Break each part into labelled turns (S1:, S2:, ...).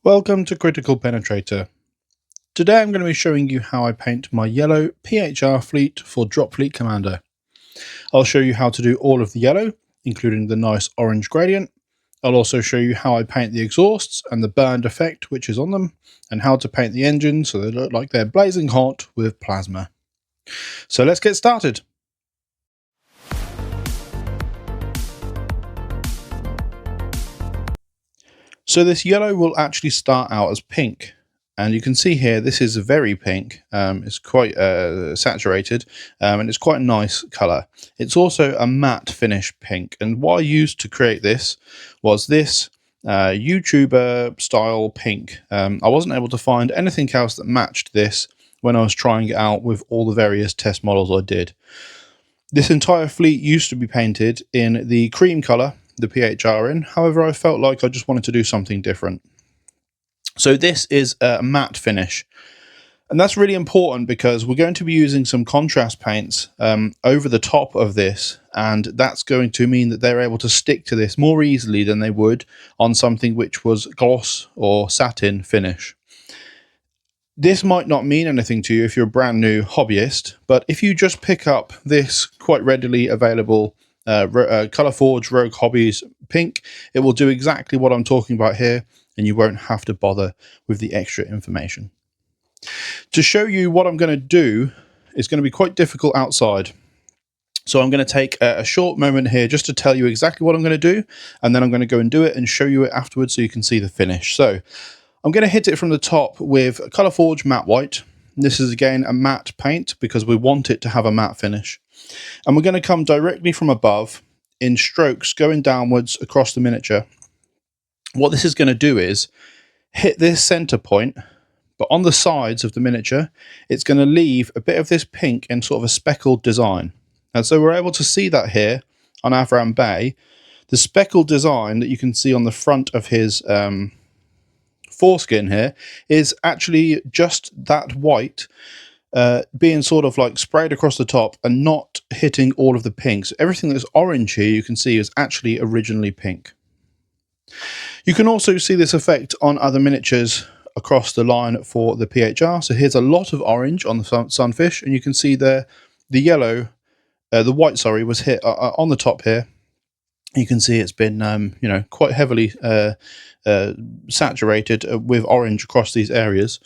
S1: Welcome to Critical Penetrator. Today I'm going to be showing you how I paint my yellow PHR fleet for Dropfleet Commander. I'll show you how to do all of the yellow, including the nice orange gradient. I'll also show you how I paint the exhausts and the burned effect which is on them, and how to paint the engine so they look like they're blazing hot with plasma. So let's get started. So this yellow will actually start out as pink, and you can see here this is very pink. It's quite saturated, and it's quite a nice colour. It's also a matte finish pink, and what I used to create this was this YouTuber style pink. I wasn't able to find anything else that matched this when I was trying it out with all the various test models I did. This entire fleet used to be painted in the cream colour, the PHR in. However, I felt like I just wanted to do something different. So this is a matte finish, and that's really important because we're going to be using some contrast paints over the top of this, and that's going to mean that they're able to stick to this more easily than they would on something which was gloss or satin finish. This might not mean anything to you if you're a brand new hobbyist, but if you just pick up this quite readily available Colourforge Rogue Hobbies pink, it will do exactly what I'm talking about here, and you won't have to bother with the extra information. To show you what I'm going to do is going to be quite difficult outside. So I'm going to take a short moment here just to tell you exactly what I'm going to do, and then I'm going to go and do it and show you it afterwards so you can see the finish. So I'm going to hit it from the top with Colourforge Matte White. This is again a matte paint because we want it to have a matte finish. And we're going to come directly from above in strokes going downwards across the miniature. What this is going to do is hit this center point, but on the sides of the miniature, it's going to leave a bit of this pink in sort of a speckled design. And so we're able to see that here on Avram Bay. The speckled design that you can see on the front of his foreskin here is actually just that white being sort of like sprayed across the top and not hitting all of the pinks. Everything that's orange here you can see is actually originally pink. You can also see this effect on other miniatures across the line for the PHR. So here's a lot of orange on the Sunfish, and you can see there the yellow, the white, sorry, was hit on the top here. You can see it's been, quite heavily saturated with orange across these areas,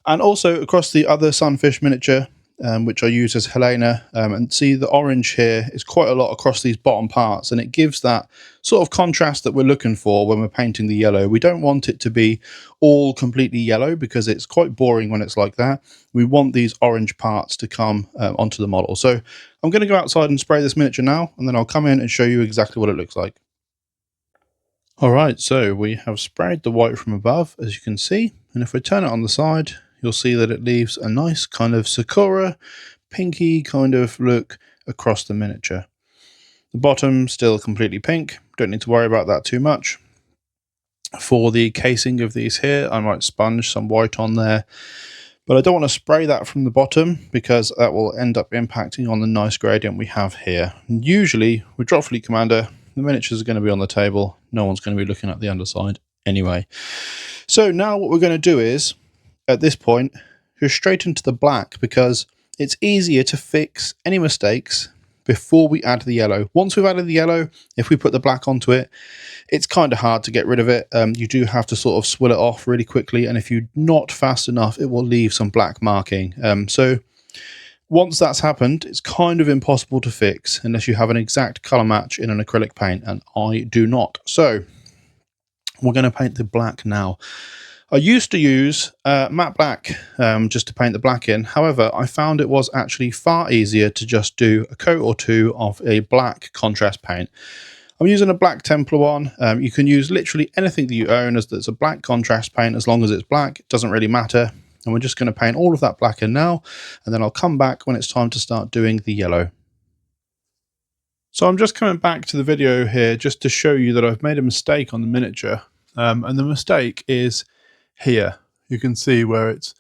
S1: and also across the other Sunfish miniature, which I use as Helena. And see the orange here is quite a lot across these bottom parts, and it gives that sort of contrast that we're looking for when we're painting the yellow. We don't want it to be all completely yellow because it's quite boring when it's like that. We want these orange parts to come onto the model. So I'm going to go outside and spray this miniature now, and then I'll come in and show you exactly what it looks like. Alright, so we have sprayed the white from above, as you can see, and if we turn it on the side, you'll see that it leaves a nice kind of Sakura, pinky kind of look across the miniature. The bottom still completely pink, don't need to worry about that too much. For the casing of these here, I might sponge some white on there, but I don't want to spray that from the bottom because that will end up impacting on the nice gradient we have here. And usually with Dropfleet Commander, the miniatures are going to be on the table. No one's going to be looking at the underside anyway. So now what we're going to do is, at this point, go straight into the black because it's easier to fix any mistakes before we add the yellow. Once we've added the yellow, if we put the black onto it, it's kind of hard to get rid of it. You do have to sort of swill it off really quickly, and if you're not fast enough, it will leave some black marking. So once that's happened, it's kind of impossible to fix unless you have an exact color match in an acrylic paint, and I do not. So we're going to paint the black now. I used to use matte black just to paint the black in. However, I found it was actually far easier to just do a coat or two of a black contrast paint. I'm using a black Templar one. You can use literally anything that you own as that's a black contrast paint, as long as it's black. It doesn't really matter. And we're just going to paint all of that black in now, and then I'll come back when it's time to start doing the yellow. So I'm just coming back to the video here just to show you that I've made a mistake on the miniature. And the mistake is here. You can see where it's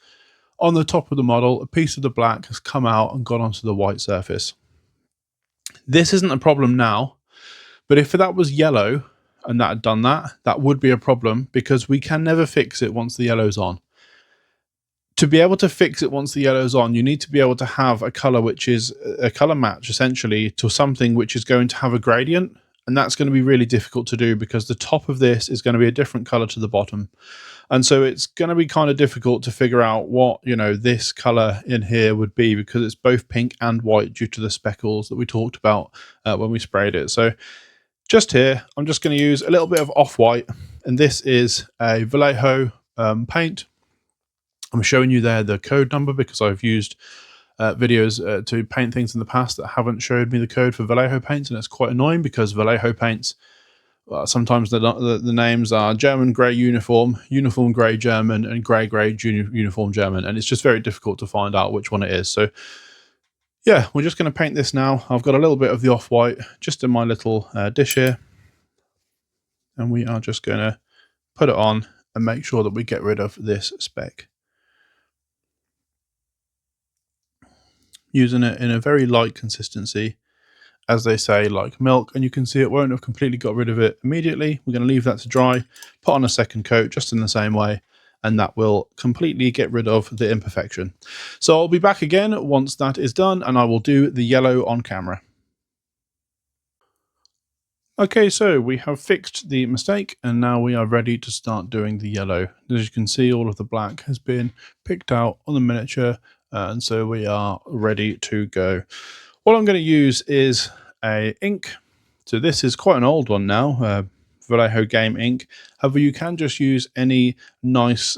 S1: on the top of the model, a piece of the black has come out and gone onto the white surface. This isn't a problem now, but if that was yellow and that had done that, that would be a problem because we can never fix it once the yellow's on. To be able to fix it once the yellow's on, you need to be able to have a color which is a color match essentially to something which is going to have a gradient. And that's going to be really difficult to do because the top of this is going to be a different color to the bottom. And so it's going to be kind of difficult to figure out what, this color in here would be because it's both pink and white due to the speckles that we talked about when we sprayed it. So just here, I'm just going to use a little bit of off-white, and this is a Vallejo paint. I'm showing you there the code number because I've used videos to paint things in the past that haven't showed me the code for Vallejo paints, and it's quite annoying because Vallejo paints, sometimes the names are German grey uniform grey German, and grey uniform German, and it's just very difficult to find out which one it is. So yeah, we're just going to paint this now. I've got a little bit of the off-white just in my little dish here, and we are just going to put it on and make sure that we get rid of this speck. Using it in a very light consistency, as they say, like milk, and you can see it won't have completely got rid of it immediately. We're going to leave that to dry, put on a second coat just in the same way, and that will completely get rid of the imperfection. So I'll be back again once that is done, and I will do the yellow on camera. Okay, so we have fixed the mistake, and now we are ready to start doing the yellow. As you can see, all of the black has been picked out on the miniature, and so we are ready to go. What I'm going to use is a ink. So this is quite an old one now, Vallejo Game ink. However, you can just use any nice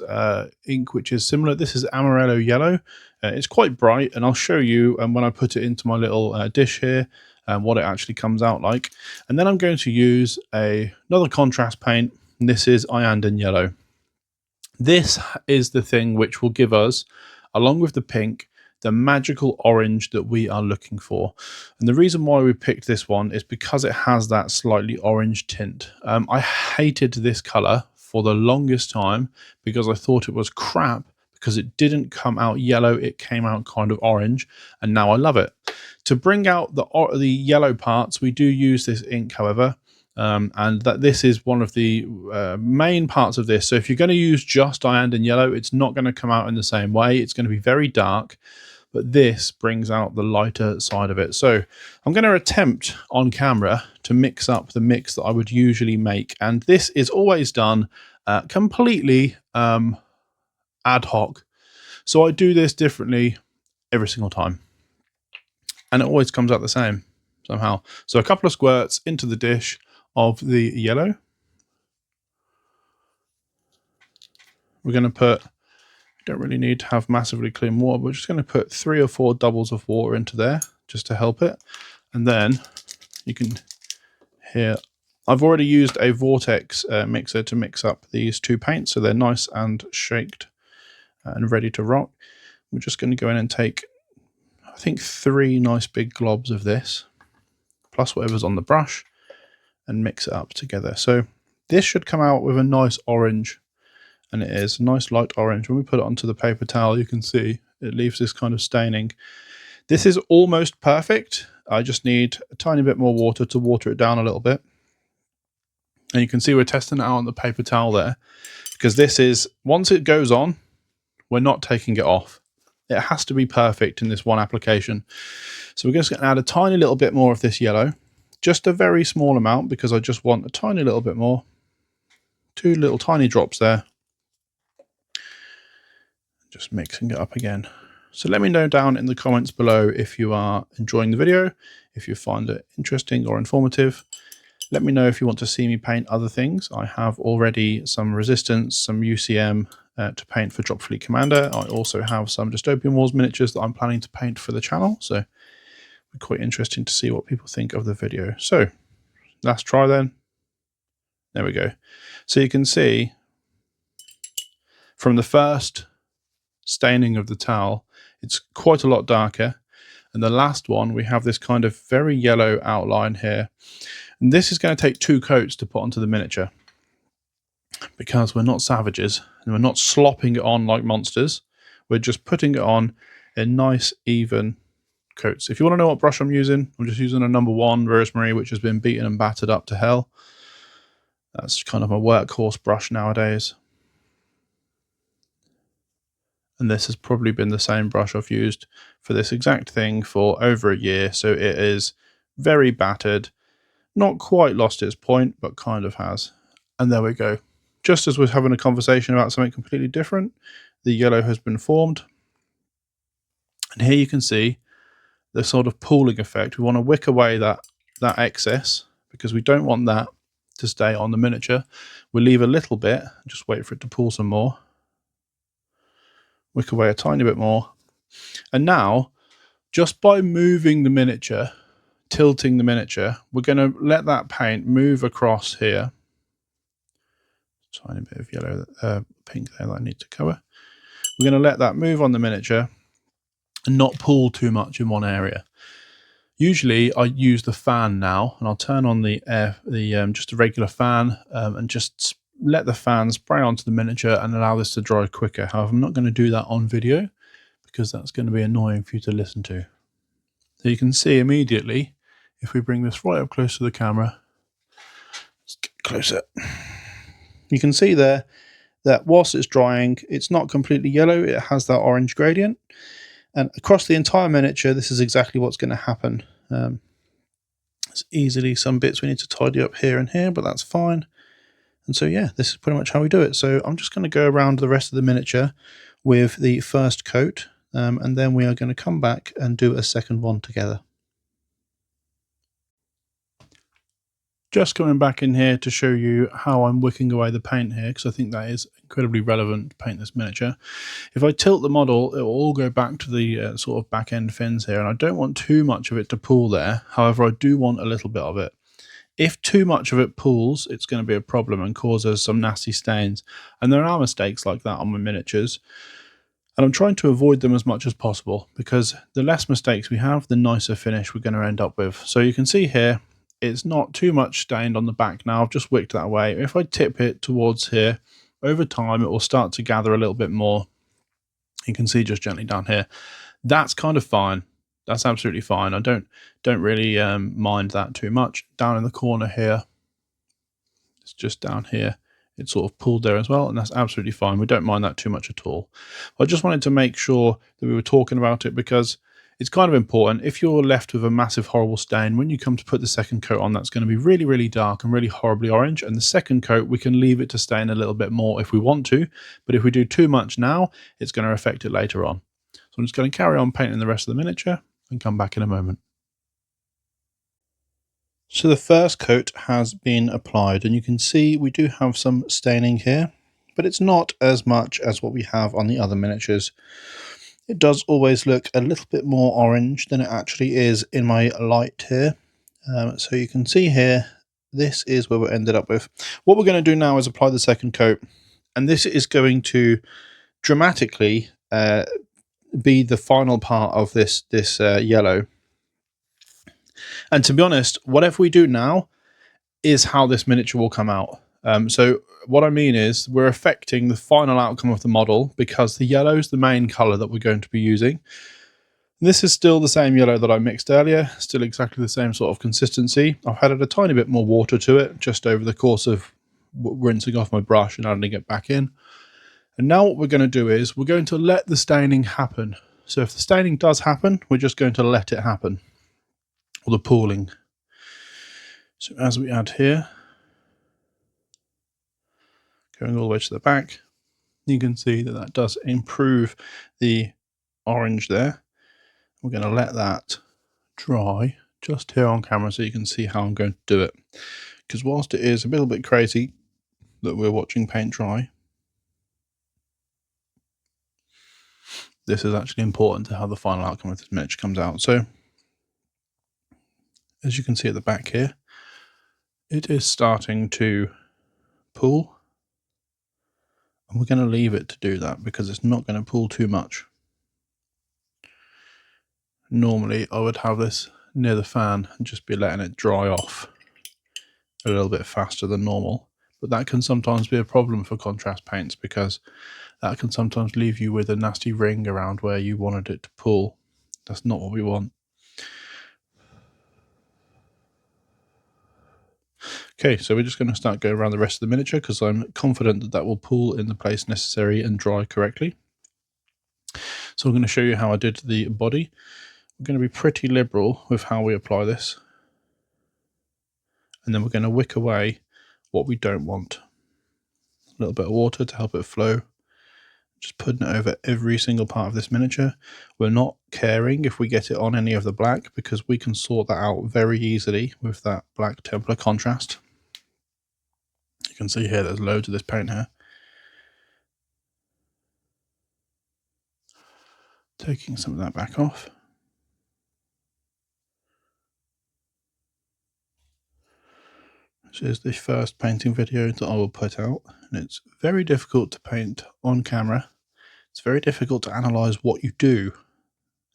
S1: ink which is similar. This is Amarillo Yellow. It's quite bright, and I'll show you when I put it into my little dish here what it actually comes out like. And then I'm going to use another contrast paint, and this is Iandan Yellow. This is the thing which will give us, along with the pink, the magical orange that we are looking for. And the reason why we picked this one is because it has that slightly orange tint. I hated this color for the longest time because I thought it was crap because it didn't come out yellow, it came out kind of orange, and now I love it. To bring out the yellow parts, we do use this ink, however, and that this is one of the main parts of this. So if you're going to use just Iandan Yellow, it's not going to come out in the same way. It's going to be very dark, but this brings out the lighter side of it. So I'm going to attempt on camera to mix up the mix that I would usually make, and this is always done completely ad hoc. So I do this differently every single time, and it always comes out the same somehow. So a couple of squirts into the dish of the yellow. We're going to put, don't really need to have massively clean water, we're just going to put 3 or 4 doubles of water into there just to help it. And then you can hear, I've already used a vortex mixer to mix up these two paints, so they're nice and shaked and ready to rock. We're just going to go in and take, I think, 3 nice big globs of this, plus whatever's on the brush, and mix it up together. So this should come out with a nice orange, and it is a nice light orange. When we put it onto the paper towel, you can see it leaves this kind of staining. This is almost perfect. I just need a tiny bit more water to water it down a little bit. And you can see we're testing it out on the paper towel there, because this is, once it goes on, we're not taking it off. It has to be perfect in this one application. So we're just going to add a tiny little bit more of this yellow, just a very small amount, because I just want a tiny little bit more. 2 little tiny drops there. Just mixing it up again. So let me know down in the comments below if you are enjoying the video, if you find it interesting or informative. Let me know if you want to see me paint other things. I have already some resistance, some UCM to paint for Dropfleet Commander. I also have some Dystopian Wars miniatures that I'm planning to paint for the channel. So it'll be quite interesting to see what people think of the video. So let's try then. There we go. So you can see from the first staining of the towel, it's quite a lot darker. And the last one, we have this kind of very yellow outline here. And this is going to take 2 coats to put onto the miniature, because we're not savages and we're not slopping it on like monsters. We're just putting it on in nice, even coats. If you want to know what brush I'm using, I'm just using a number 1 Rosemary, which has been beaten and battered up to hell. That's kind of a workhorse brush nowadays. And this has probably been the same brush I've used for this exact thing for over a year. So it is very battered, not quite lost its point, but kind of has. And there we go. Just as we're having a conversation about something completely different, the yellow has been formed. And here you can see the sort of pooling effect. We want to wick away that excess because we don't want that to stay on the miniature. We'll leave a little bit, just wait for it to pool some more. Wick away a tiny bit more. And now, just by moving the miniature, tilting the miniature, we're going to let that paint move across here. Tiny bit of yellow, pink there that I need to cover. We're going to let that move on the miniature and not pool too much in one area. Usually I use the fan now, and I'll turn on the air, just a regular fan, and just let the fan spray onto the miniature and allow this to dry quicker. However, I'm not going to do that on video because that's going to be annoying for you to listen to. So you can see immediately, if we bring this right up close to the camera, let's get closer. You can see there that whilst it's drying, it's not completely yellow, it has that orange gradient. And across the entire miniature, this is exactly what's going to happen. There's easily some bits we need to tidy up here and here, but that's fine. And so, yeah, this is pretty much how we do it. So I'm just going to go around the rest of the miniature with the first coat, and then we are going to come back and do a second one together. Just coming back in here to show you how I'm wicking away the paint here, because I think that is incredibly relevant to paint this miniature. If I tilt the model, it will all go back to the sort of back end fins here, and I don't want too much of it to pool there. However, I do want a little bit of it. If too much of it pools, it's going to be a problem and causes some nasty stains. And there are mistakes like that on my miniatures. And I'm trying to avoid them as much as possible, because the less mistakes we have, the nicer finish we're going to end up with. So you can see here, it's not too much stained on the back now. I've just wicked that away. If I tip it towards here, over time it will start to gather a little bit more. You can see just gently down here. That's kind of fine. That's absolutely fine. I don't really mind that too much. Down in the corner here, it's just down here. It's sort of pulled there as well, and that's absolutely fine. We don't mind that too much at all. I just wanted to make sure that we were talking about it because it's kind of important. If you're left with a massive horrible stain, when you come to put the second coat on, that's going to be really, really dark and really horribly orange. And the second coat, we can leave it to stain a little bit more if we want to. But if we do too much now, it's going to affect it later on. So I'm just going to carry on painting the rest of the miniature and come back in a moment. So the first coat has been applied, and you can see we do have some staining here, but it's not as much as what we have on the other miniatures. It does always look a little bit more orange than it actually is in my light here. So you can see here, this is where we ended up with. What we're going to do now is apply the second coat, and this is going to dramatically be the final part of this yellow. And to be honest, whatever we do now is how this miniature will come out. So what I mean is we're affecting the final outcome of the model because the yellow is the main color that we're going to be using. This is still the same yellow that I mixed earlier, still exactly the same sort of consistency. I've added a tiny bit more water to it just over the course of rinsing off my brush and adding it back in. And now what we're going to do is we're going to let the staining happen. So if the staining does happen, we're just going to let it happen, or the pooling. So as we add here, going all the way to the back, you can see that that does improve the orange there. We're going to let that dry just here on camera so you can see how I'm going to do it. Because whilst it is a little bit crazy that we're watching paint dry, this is actually important to how the final outcome of this miniature comes out. So as you can see at the back here, it is starting to pool. And we're going to leave it to do that because it's not going to pool too much. Normally I would have this near the fan and just be letting it dry off a little bit faster than normal. But that can sometimes be a problem for contrast paints because that can sometimes leave you with a nasty ring around where you wanted it to pool. That's not what we want. Okay, so we're just going to start going around the rest of the miniature because I'm confident that that will pull in the place necessary and dry correctly. So I'm going to show you how I did the body. We're going to be pretty liberal with how we apply this. And then we're going to wick away what we don't want. A little bit of water to help it flow. Just putting it over every single part of this miniature. We're not caring if we get it on any of the black because we can sort that out very easily with that black Templar contrast. You can see here there's loads of this paint here. Taking some of that back off. This is the first painting video that I will put out, and it's very difficult to paint on camera. It's very difficult to analyse what you do.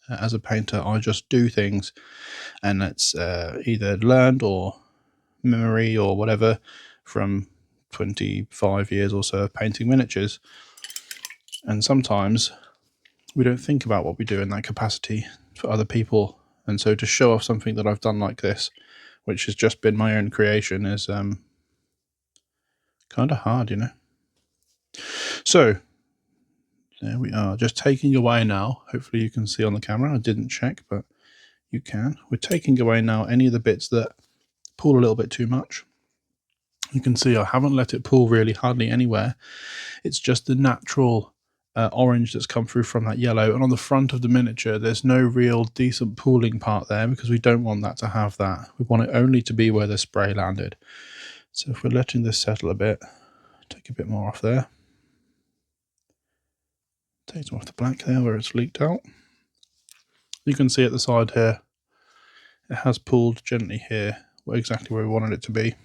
S1: As a painter, I just do things, and it's either learned or memory or whatever from 25 years or so of painting miniatures. And sometimes we don't think about what we do in that capacity for other people. And so to show off something that I've done like this, which has just been my own creation, is kind of hard, you know. So there we are, just taking away now. Hopefully you can see on the camera. I didn't check, but you can. We're taking away now any of the bits that pull a little bit too much. You can see I haven't let it pull really hardly anywhere. It's just the natural orange that's come through from that yellow. And on the front of the miniature, there's no real decent pooling part there because we don't want that to have that. We want it only to be where the spray landed. So if we're letting this settle a bit, take a bit more off there. Take some off the black there where it's leaked out. You can see at the side here, it has pulled gently here, exactly where we wanted it to be.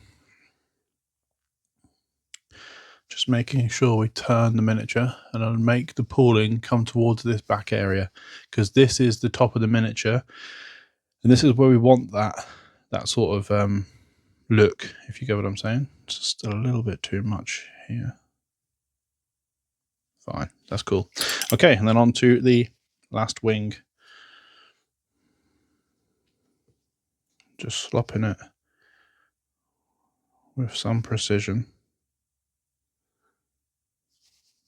S1: Just making sure we turn the miniature and I'll make the pooling come towards this back area because this is the top of the miniature and this is where we want that sort of look, if you get what I'm saying. Just a little bit too much here. Fine, that's cool. Okay, and then on to the last wing. Just slopping it with some precision.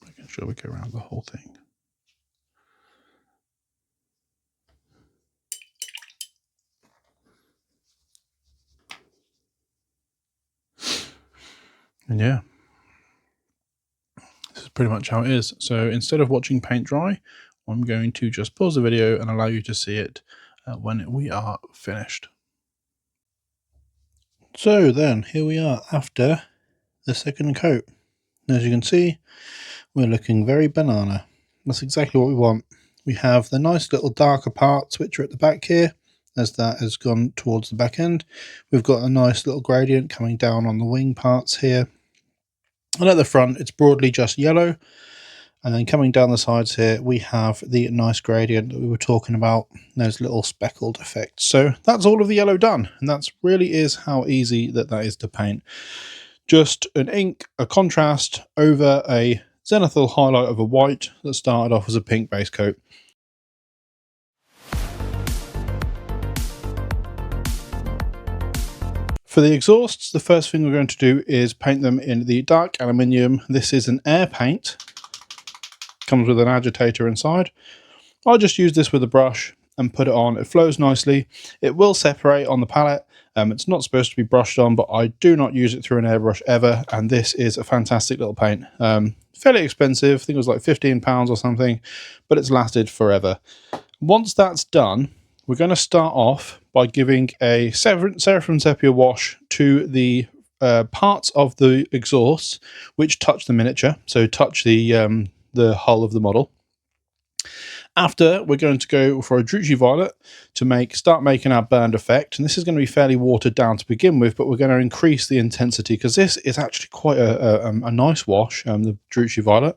S1: Making sure we go around the whole thing. And yeah, this is pretty much how it is. So instead of watching paint dry, I'm going to just pause the video and allow you to see it when we are finished. So then, here we are after the second coat. As you can see, we're looking very banana. That's exactly what we want. We have the nice little darker parts which are at the back here, as that has gone towards the back end. We've got a nice little gradient coming down on the wing parts here. And at the front, it's broadly just yellow. And then coming down the sides here, we have the nice gradient that we were talking about, those little speckled effects. So that's all of the yellow done. And that really is how easy that is to paint. Just an ink, a contrast over a zenithal highlight of a white that started off as a pink base coat. For the exhausts, the first thing we're going to do is paint them in the dark aluminium. This is an air paint. Comes with an agitator inside. I'll just use this with a brush and put it on. It flows nicely. It will separate on the palette. It's not supposed to be brushed on, but I do not use it through an airbrush ever, and this is a fantastic little paint. Fairly expensive, I think it was like £15 or something, but it's lasted forever. Once that's done, we're going to start off by giving a Seraphim Sepia wash to the parts of the exhausts which touch the miniature, so touch the hull of the model. After, we're going to go for a Drucci Violet to start making our burned effect, and this is going to be fairly watered down to begin with, but we're going to increase the intensity because this is actually quite a nice wash, the Drucci Violet.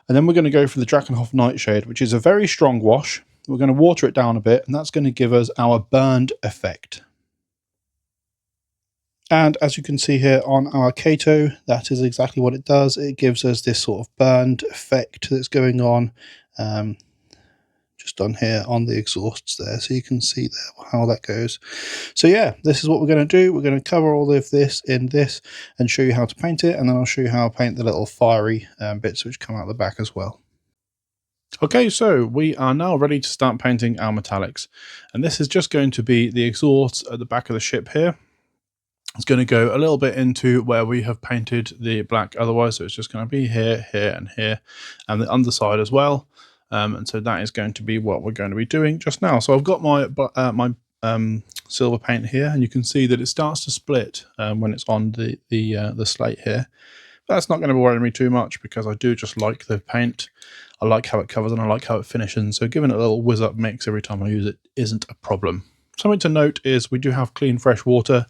S1: And then we're going to go for the Drakenhof Nightshade, which is a very strong wash. We're going to water it down a bit, and that's going to give us our burned effect. And as you can see here on our Kato, that is exactly what it does. It gives us this sort of burned effect that's going on. just on here on the exhausts there, so you can see there how that goes. So yeah, this is what we're going to do. We're going to cover all of this in this and show you how to paint it, and then I'll show you how to paint the little fiery bits which come out the back as well. Okay, so we are now ready to start painting our metallics, and this is just going to be the exhausts at the back of the ship here. It's going to go a little bit into where we have painted the black otherwise, so it's just going to be here, here, and here, and the underside as well. And so that is going to be what we're going to be doing just now. So I've got my silver paint here, and you can see that it starts to split when it's on the slate here. But that's not going to worry me too much because I do just like the paint. I like how it covers and I like how it finishes. So giving it a little whiz up mix every time I use it isn't a problem. Something to note is we do have clean fresh water.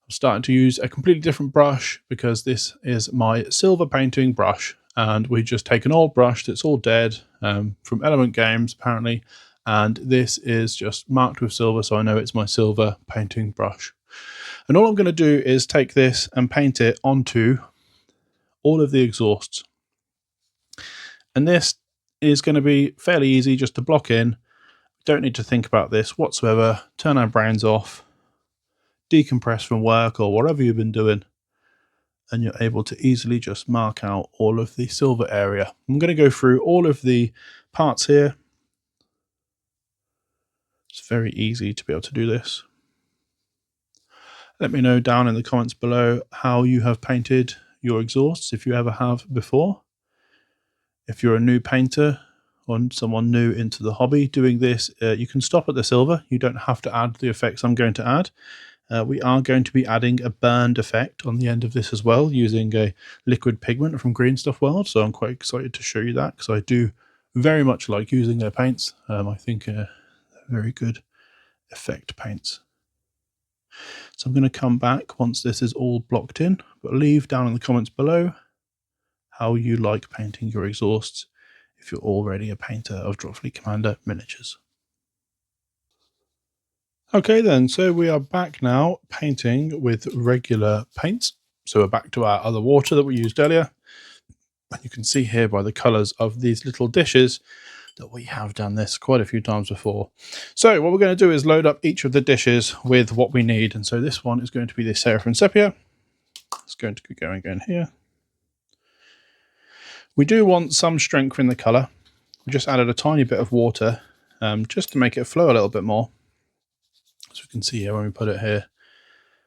S1: I'm starting to use a completely different brush because this is my silver painting brush, and we just take an old brush that's all dead from Element Games apparently, and this is just marked with silver, so I know it's my silver painting brush. And all I'm going to do is take this and paint it onto all of the exhausts, and this is going to be fairly easy just to block in. Don't need to think about this whatsoever. Turn our brains off, decompress from work or whatever you've been doing, and you're able to easily just mark out all of the silver area. I'm going to go through all of the parts here. It's very easy to be able to do this. Let me know down in the comments below how you have painted your exhausts, if you ever have before. If you're a new painter or someone new into the hobby doing this, you can stop at the silver. You don't have to add the effects I'm going to add. We are going to be adding a burned effect on the end of this as well, using a liquid pigment from Green Stuff World. So I'm quite excited to show you that because I do very much like using their paints. I think they're very good effect paints. So I'm going to come back once this is all blocked in, but leave down in the comments below how you like painting your exhausts if you're already a painter of Dropfleet Commander miniatures. Okay then, so we are back now painting with regular paints. So we're back to our other water that we used earlier. And you can see here by the colours of these little dishes that we have done this quite a few times before. So what we're going to do is load up each of the dishes with what we need. And so this one is going to be the Seraphim Sepia. It's going to be going in here. We do want some strength in the colour. We just added a tiny bit of water just to make it flow a little bit more. As we can see here when we put it here,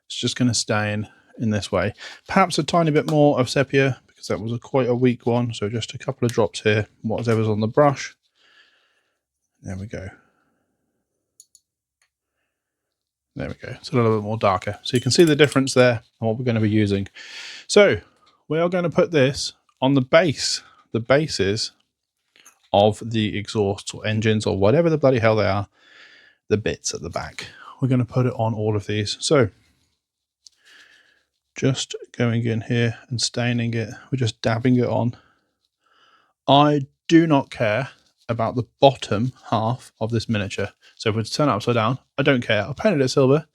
S1: it's just going to stain in this way. Perhaps a tiny bit more of sepia because that was quite a weak one. So just a couple of drops here, whatever's on the brush. There we go. There we go. It's a little bit more darker. So you can see the difference there and what we're going to be using. So we are going to put this on the bases of the exhausts or engines or whatever the bloody hell they are, the bits at the back. We're going to put it on all of these. So just going in here and staining it. We're just dabbing it on. I do not care about the bottom half of this miniature. So if we turn it upside down, I don't care. I painted it silver.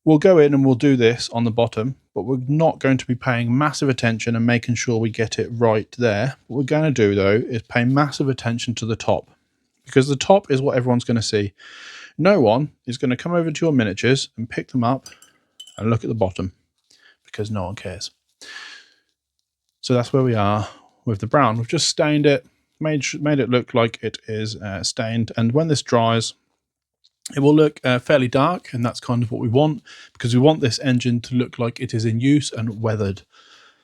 S1: We'll go in and we'll do this on the bottom, but we're not going to be paying massive attention and making sure we get it right there. What we're going to do though is pay massive attention to the top, because the top is what everyone's going to see. No one is going to come over to your miniatures and pick them up and look at the bottom because no one cares. So that's where we are with the brown. We've just stained it, made it look like it is stained. And when this dries, it will look fairly dark, and that's kind of what we want because we want this engine to look like it is in use and weathered.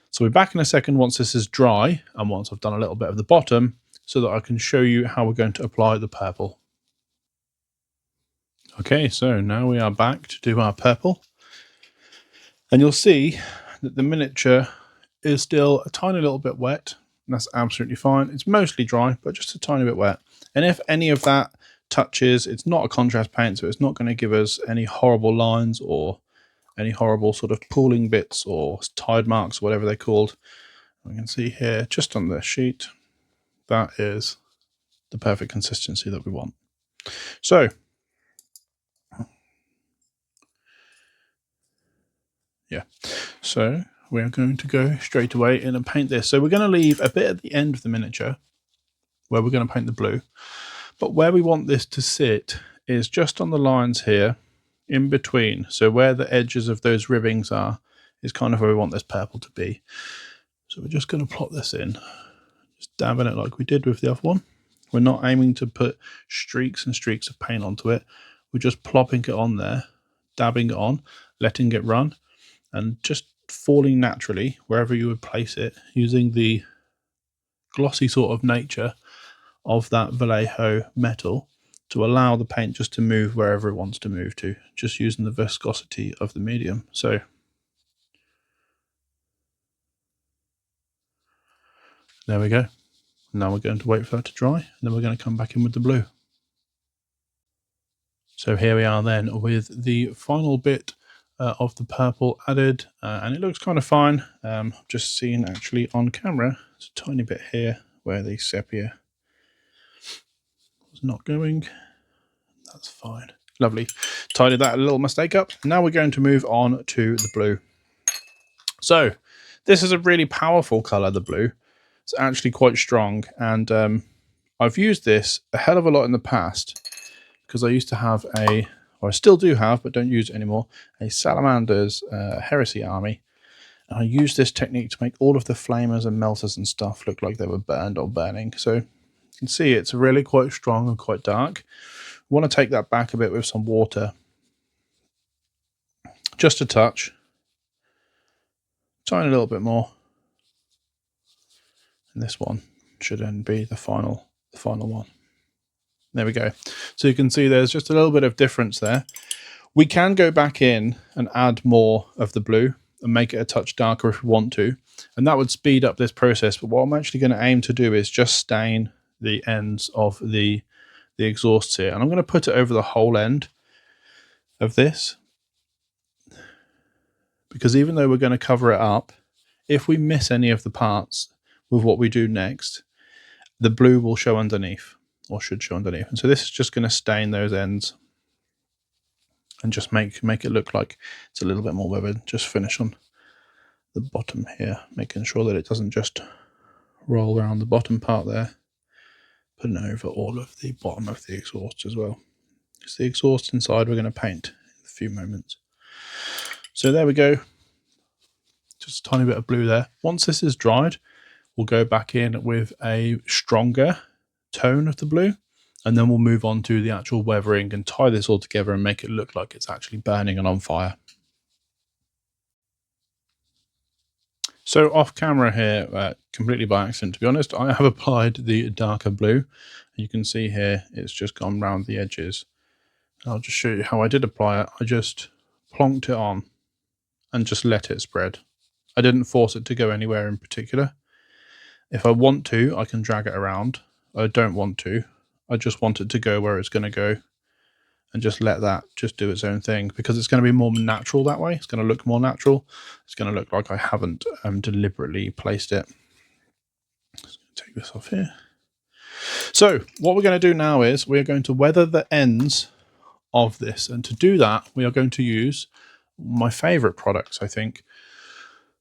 S1: So we're back in a second once this is dry and once I've done a little bit of the bottom so that I can show you how we're going to apply the purple. Okay, so now we are back to do our purple. And you'll see that the miniature is still a tiny little bit wet. And that's absolutely fine. It's mostly dry, but just a tiny bit wet. And if any of that touches, it's not a contrast paint, so it's not going to give us any horrible lines or any horrible sort of pooling bits or tide marks, or whatever they're called. We can see here, just on the sheet, that is the perfect consistency that we want. So, yeah, so we are going to go straight away in and paint this. So we're going to leave a bit at the end of the miniature where we're going to paint the blue. But where we want this to sit is just on the lines here, in between. So where the edges of those ribbings are is kind of where we want this purple to be. So we're just going to plot this in, just dabbing it like we did with the other one. We're not aiming to put streaks and streaks of paint onto it. We're just plopping it on there, dabbing it on, letting it run, and just falling naturally wherever you would place it, using the glossy sort of nature of that Vallejo metal to allow the paint just to move wherever it wants to move to, just using the viscosity of the medium. So there we go. Now we're going to wait for that to dry, and then we're going to come back in with the blue. So here we are then with the final bit of the purple added, and it looks kind of fine. I've just seen actually on camera, there's a tiny bit here where the sepia was not going. That's fine. Lovely. Tidied that little mistake up. Now we're going to move on to the blue. So this is a really powerful color, the blue. It's actually quite strong, and I've used this a hell of a lot in the past because I used to have or I still do have, but don't use it anymore, a Salamander's Heresy army. And I used this technique to make all of the flamers and melters and stuff look like they were burned or burning. So you can see it's really quite strong and quite dark. We want to take that back a bit with some water. Just a touch. Tiny little bit more. And this one should then be the final one. There we go. So you can see there's just a little bit of difference there. We can go back in and add more of the blue and make it a touch darker if we want to, and that would speed up this process. But what I'm actually going to aim to do is just stain the ends of the exhausts here, and I'm going to put it over the whole end of this, because even though we're going to cover it up, if we miss any of the parts with what we do next, the blue will show underneath, or should show underneath. And so this is just going to stain those ends and just make it look like it's a little bit more vivid. Just finish on the bottom here, making sure that it doesn't just roll around the bottom part there, putting it over all of the bottom of the exhaust as well. Because the exhaust inside we're going to paint in a few moments. So there we go. Just a tiny bit of blue there. Once this is dried, we'll go back in with a stronger tone of the blue, and then we'll move on to the actual weathering and tie this all together and make it look like it's actually burning and on fire. So off camera here, completely by accident to be honest, I have applied the darker blue. You can see here it's just gone round the edges. I'll just show you how I did apply it. I just plonked it on and just let it spread. I didn't force it to go anywhere in particular. If I want to, I can drag it around. I don't want to. I just want it to go where it's going to go, and just let that just do its own thing, because it's going to be more natural that way. It's going to look more natural. It's going to look like I haven't deliberately placed it. Let's take this off here. So what we're going to do now is we're going to weather the ends of this, and to do that we are going to use my favorite products. I think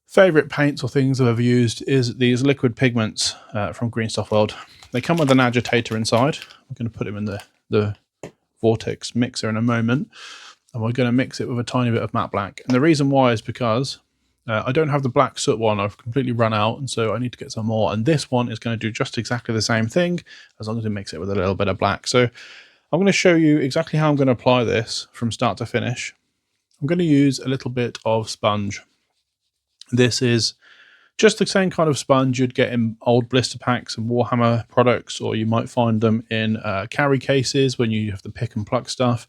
S1: favorite paints or things I've ever used is these liquid pigments from Green Stuff World. They come with an agitator inside. I'm going to put them in the vortex mixer in a moment, and we're going to mix it with a tiny bit of matte black. And the reason why is because I don't have the black soot one. I've completely run out, and so I need to get some more. And this one is going to do just exactly the same thing, as long as we mix it with a little bit of black. So I'm going to show you exactly how I'm going to apply this from start to finish. I'm going to use a little bit of sponge. This is just the same kind of sponge you'd get in old blister packs and Warhammer products, or you might find them in carry cases when you have to pick and pluck stuff.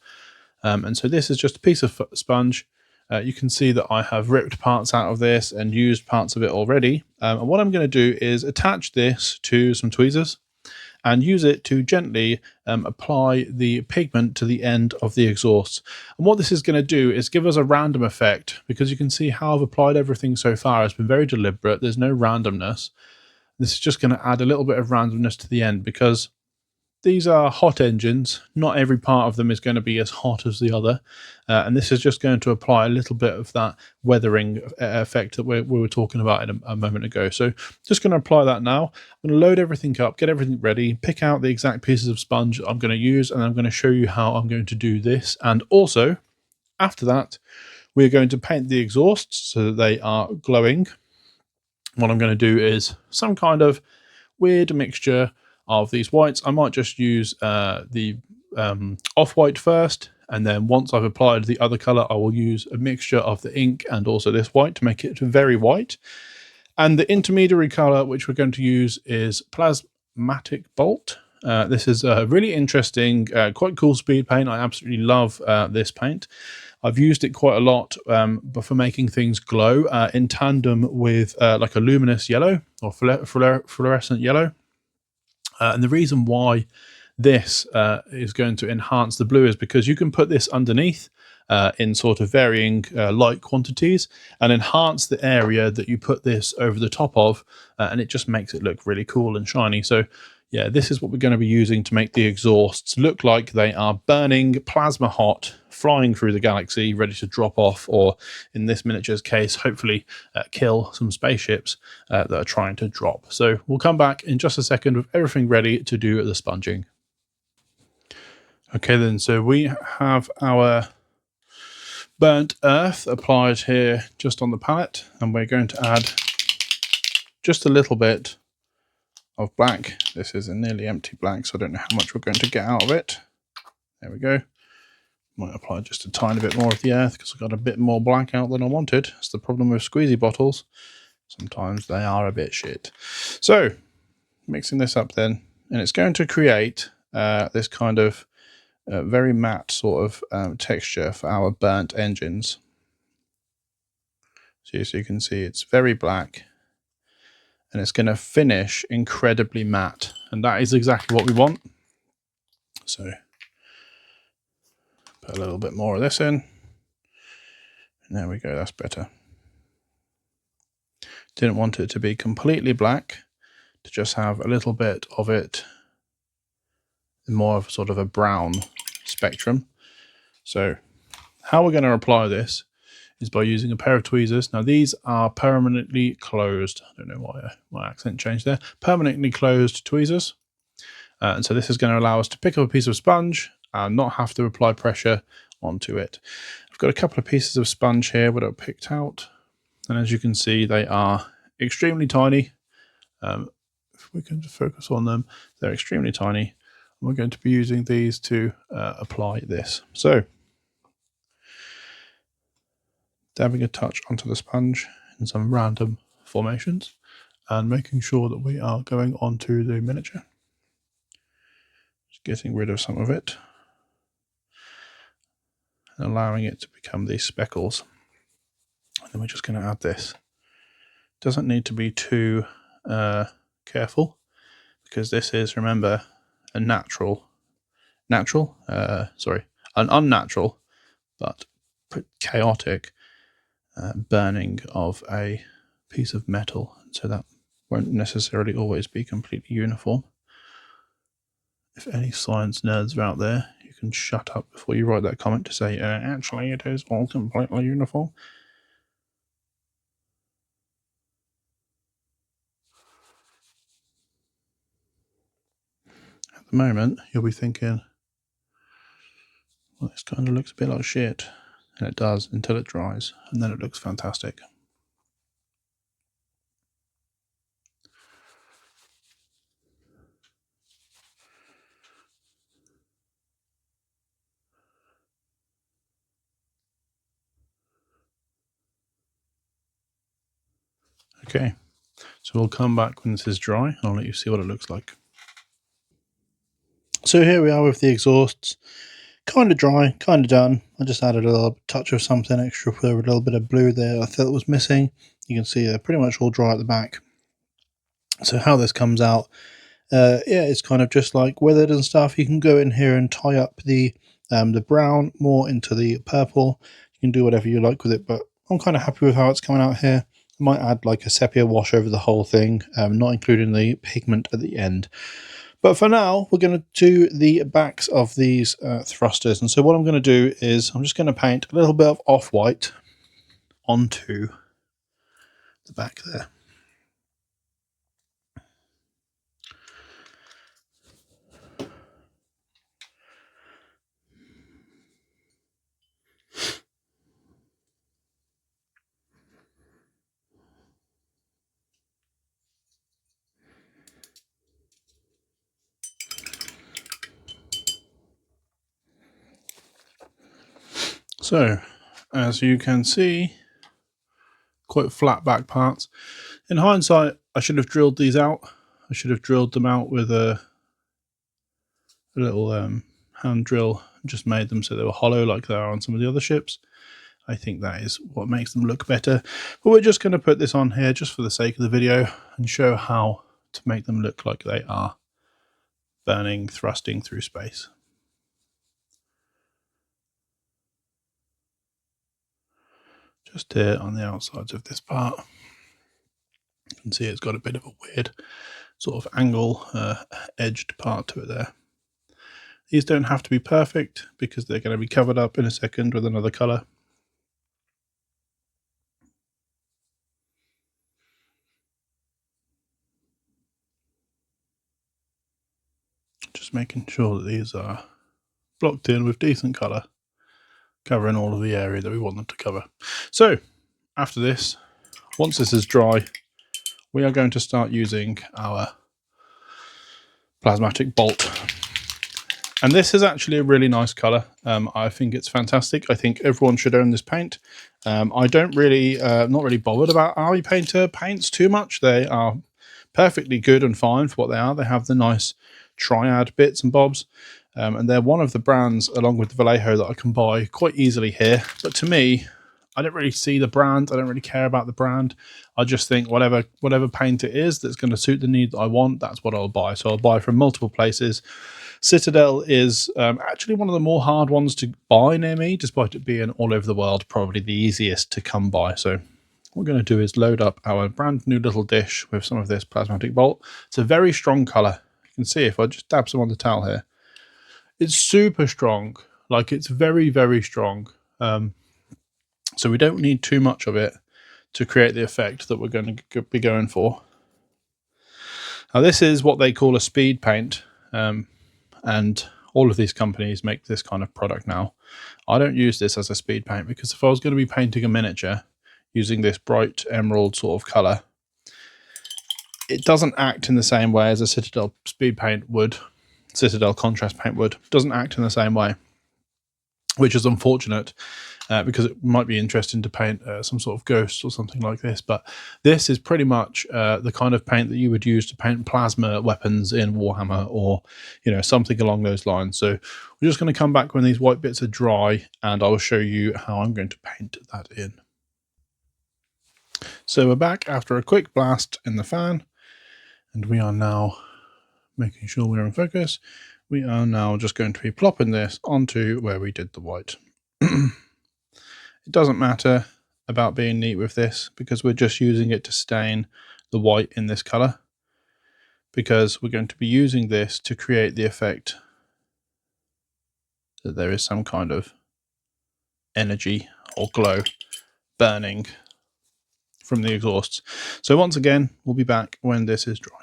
S1: And so this is just a piece of sponge. You can see that I have ripped parts out of this and used parts of it already. And what I'm going to do is attach this to some tweezers and use it to gently apply the pigment to the end of the exhaust. And what this is going to do is give us a random effect, because you can see how I've applied everything so far. It's been very deliberate. There's no randomness. This is just going to add a little bit of randomness to the end, because these are hot engines. Not every part of them is going to be as hot as the other. And this is just going to apply a little bit of that weathering effect that we were talking about a moment ago. So just going to apply that now. I'm going to load everything up, get everything ready, pick out the exact pieces of sponge I'm going to use, and I'm going to show you how I'm going to do this. And also, after that, we're going to paint the exhausts so that they are glowing. What I'm going to do is some kind of weird mixture of these whites. I might just use the off-white first, and then once I've applied the other color, I will use a mixture of the ink and also this white to make it very white. And the intermediary color which we're going to use is Plasmatic Bolt. This is a really interesting, quite cool speed paint. I absolutely love this paint. I've used it quite a lot but for making things glow in tandem with like a luminous yellow or fluorescent yellow. And the reason why this is going to enhance the blue is because you can put this underneath in sort of varying light quantities and enhance the area that you put this over the top of, and it just makes it look really cool and shiny. So yeah, this is what we're going to be using to make the exhausts look like they are burning plasma hot, flying through the galaxy, ready to drop off, or in this miniature's case, hopefully kill some spaceships that are trying to drop. So we'll come back in just a second with everything ready to do the sponging. Okay then, so we have our burnt earth applied here just on the palette, and we're going to add just a little bit of black. This is a nearly empty black, so I don't know how much we're going to get out of it. There we go. Might apply just a tiny bit more of the earth because I got a bit more black out than I wanted. That's the problem with squeezy bottles. Sometimes they are a bit shit. So mixing this up then, and it's going to create this kind of very matte sort of texture for our burnt engines. So you can see it's very black, and it's going to finish incredibly matte, and that is exactly what we want. So put a little bit more of this in, and there we go, that's better. Didn't want it to be completely black, to just have a little bit of it more of sort of a brown spectrum. So how we're going to apply this is by using a pair of tweezers. Now these are permanently closed. I don't know why my accent changed there. Permanently closed tweezers. And so this is going to allow us to pick up a piece of sponge and not have to apply pressure onto it. I've got a couple of pieces of sponge here that I've picked out. And as you can see, they are extremely tiny. If we can just focus on them, they're extremely tiny. And we're going to be using these to apply this. So dabbing a touch onto the sponge in some random formations and making sure that we are going onto the miniature. Just getting rid of some of it and allowing it to become these speckles. And then we're just going to add this. Doesn't need to be too careful because this is, remember, an unnatural but chaotic burning of a piece of metal, so that won't necessarily always be completely uniform. If any science nerds are out there, you can shut up before you write that comment to say actually it is all completely uniform. At the moment you'll be thinking, well, this kind of looks a bit like shit. And it does until it dries, and then it looks fantastic. Okay, so we'll come back when this is dry, and I'll let you see what it looks like. So here we are with the exhausts. Kind of dry, kind of done. I just added a little touch of something extra for a little bit of blue there I thought was missing. You can see they're pretty much all dry at the back. So how this comes out, yeah, it's kind of just like weathered and stuff. You can go in here and tie up the brown more into the purple. You can do whatever you like with it, but I'm kind of happy with how it's coming out here. I might add like a sepia wash over the whole thing, not including the pigment at the end. But for now, we're going to do the backs of these thrusters. And so what I'm going to do is I'm just going to paint a little bit of off-white onto the back there. So, as you can see, quite flat back parts. In hindsight, I should have drilled these out. I should have drilled them out with a little hand drill, just made them so they were hollow like they are on some of the other ships. I think that is what makes them look better. But we're just going to put this on here just for the sake of the video and show how to make them look like they are burning, thrusting through space. Just here on the outsides of this part, you can see it's got a bit of a weird sort of angle, edged part to it there. These don't have to be perfect because they're going to be covered up in a second with another colour. Just making sure that these are blocked in with decent colour, covering all of the area that we want them to cover. So after this, once this is dry, we are going to start using our plasmatic bolt. And this is actually a really nice colour. I think it's fantastic. I think everyone should own this paint. I don't really, not really bothered about Army Painter paints too much. They are perfectly good and fine for what they are. They have the nice triad bits and bobs. And they're one of the brands, along with the Vallejo, that I can buy quite easily here. But to me, I don't really see the brand. I don't really care about the brand. I just think whatever paint it is that's going to suit the need that I want, that's what I'll buy. So I'll buy from multiple places. Citadel is actually one of the more hard ones to buy near me, despite it being all over the world, probably the easiest to come by. So what we're going to do is load up our brand new little dish with some of this plasmatic bolt. It's a very strong colour. You can see if I just dab some on the towel here. It's super strong. Like, it's very, very strong. So we don't need too much of it to create the effect that we're going to be going for. Now this is what they call a speed paint, and all of these companies make this kind of product now. I don't use this as a speed paint because if I was going to be painting a miniature using this bright emerald sort of colour, it doesn't act in the same way as a Citadel speed paint would, Citadel contrast paint would. It doesn't act in the same way, which is unfortunate. Because it might be interesting to paint some sort of ghost or something like this. But this is pretty much the kind of paint that you would use to paint plasma weapons in Warhammer, or something along those lines. So we're just going to come back when these white bits are dry, and I'll show you how I'm going to paint that in. So we're back after a quick blast in the fan, and we are now making sure we're in focus. We are now just going to be plopping this onto where we did the white. It doesn't matter about being neat with this because we're just using it to stain the white in this colour, because we're going to be using this to create the effect that there is some kind of energy or glow burning from the exhausts. So once again, we'll be back when this is dry.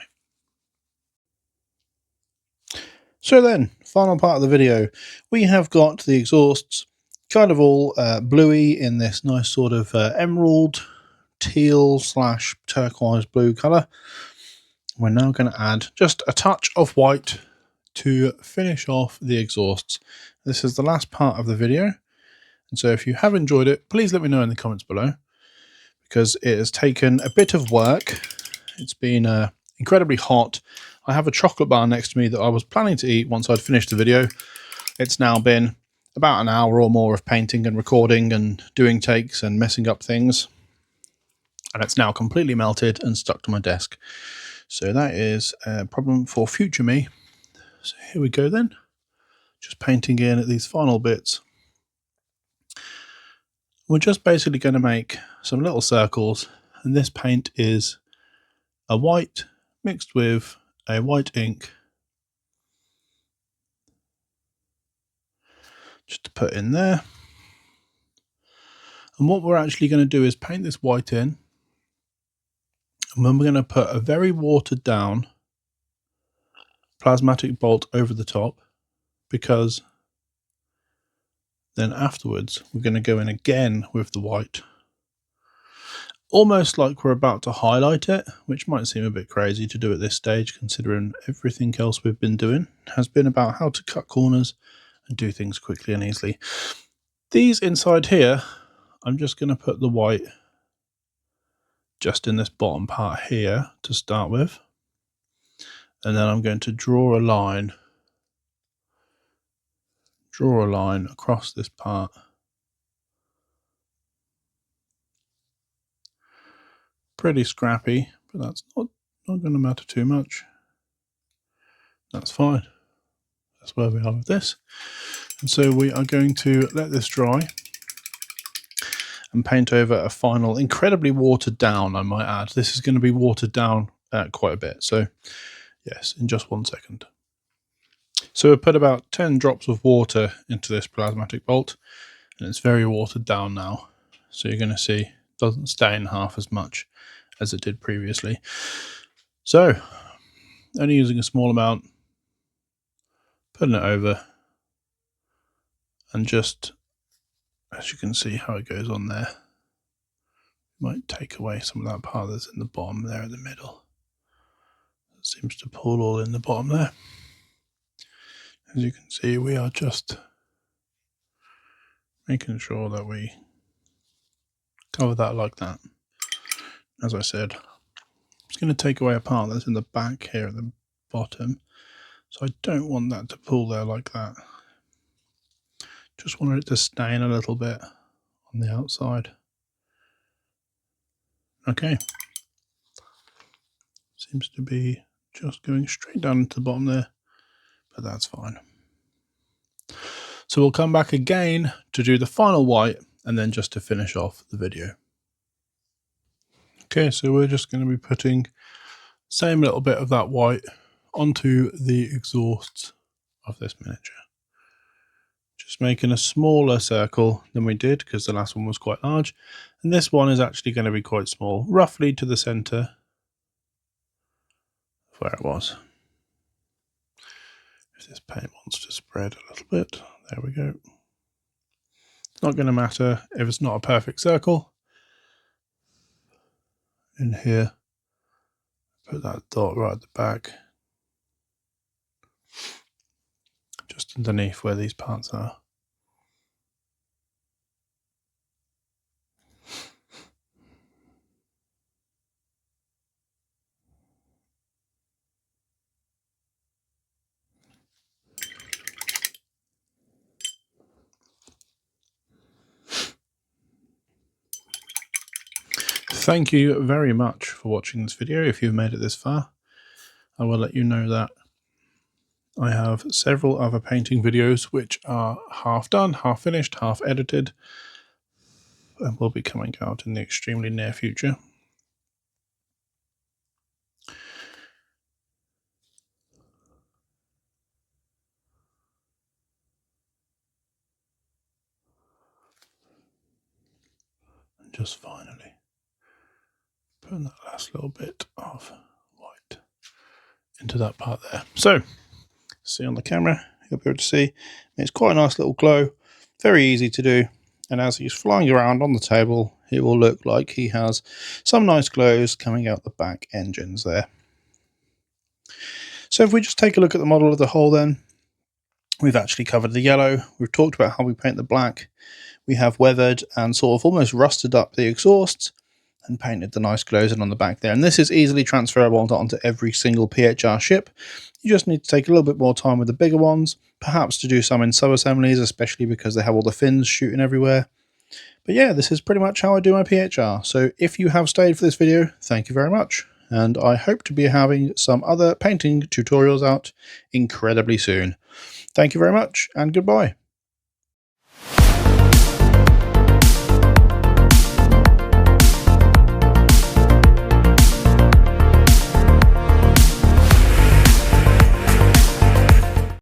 S1: So then, final part of the video, we have got the exhausts kind of all bluey in this nice sort of emerald teal / turquoise blue colour. We're now going to add just a touch of white to finish off the exhausts. This is the last part of the video, and so if you have enjoyed it, please let me know in the comments below, because it has taken a bit of work. It's been incredibly hot. I have a chocolate bar next to me that I was planning to eat once I'd finished the video. It's now been about an hour or more of painting and recording and doing takes and messing up things, and it's now completely melted and stuck to my desk. So that is a problem for future me. So here we go then, just painting in at these final bits. We're just basically going to make some little circles, and this paint is a white mixed with a white ink just to put in there. And what we're actually going to do is paint this white in, and then we're going to put a very watered down plasmatic bolt over the top, because then afterwards we're going to go in again with the white, almost like we're about to highlight it, which might seem a bit crazy to do at this stage considering everything else we've been doing has been about how to cut corners and do things quickly and easily. These inside here, I'm just going to put the white just in this bottom part here to start with, and then I'm going to draw a line across this part. Pretty scrappy, but that's not going to matter too much. That's fine. That's where we are with this. And so we are going to let this dry and paint over a final, incredibly watered down, I might add. This is going to be watered down quite a bit. So yes, in just 1 second. So we've put about 10 drops of water into this plasmatic bolt, and it's very watered down now. So you're going to see it doesn't stain half as much as it did previously. So only using a small amount, putting it over, and just, as you can see how it goes on there, might take away some of that part that's in the bottom there in the middle. It seems to pull all in the bottom there. As you can see, we are just making sure that we cover that like that. As I said, it's going to take away a part that's in the back here at the bottom, so I don't want that to pull there like that. Just wanted it to stain a little bit on the outside. Okay. Seems to be just going straight down into the bottom there, but that's fine. So we'll come back again to do the final white, and then just to finish off the video. Okay, so we're just going to be putting the same little bit of that white onto the exhausts of this miniature. Just making a smaller circle than we did, because the last one was quite large, and this one is actually going to be quite small, roughly to the center of where it was. If this paint wants to spread a little bit, there we go. It's not going to matter if it's not a perfect circle. In here, put that dot right at the back, just underneath where these parts are. Thank you very much for watching this video. If you've made it this far, I will let you know that I have several other painting videos which are half done, half finished, half edited, and will be coming out in the extremely near future. And just finally, putting that last little bit of white into that part there. So, see on the camera, you'll be able to see it's quite a nice little glow, very easy to do, and as he's flying around on the table, it will look like he has some nice glows coming out the back engines there. So if we just take a look at the model as a whole, then we've actually covered the yellow, we've talked about how we paint the black, we have weathered and sort of almost rusted up the exhausts, and painted the nice glows in on the back there. And this is easily transferable onto every single PHR ship. You just need to take a little bit more time with the bigger ones, perhaps to do some in sub-assemblies, especially because they have all the fins shooting everywhere. But yeah, this is pretty much how I do my PHR. So if you have stayed for this video, thank you very much. And I hope to be having some other painting tutorials out incredibly soon. Thank you very much, and goodbye.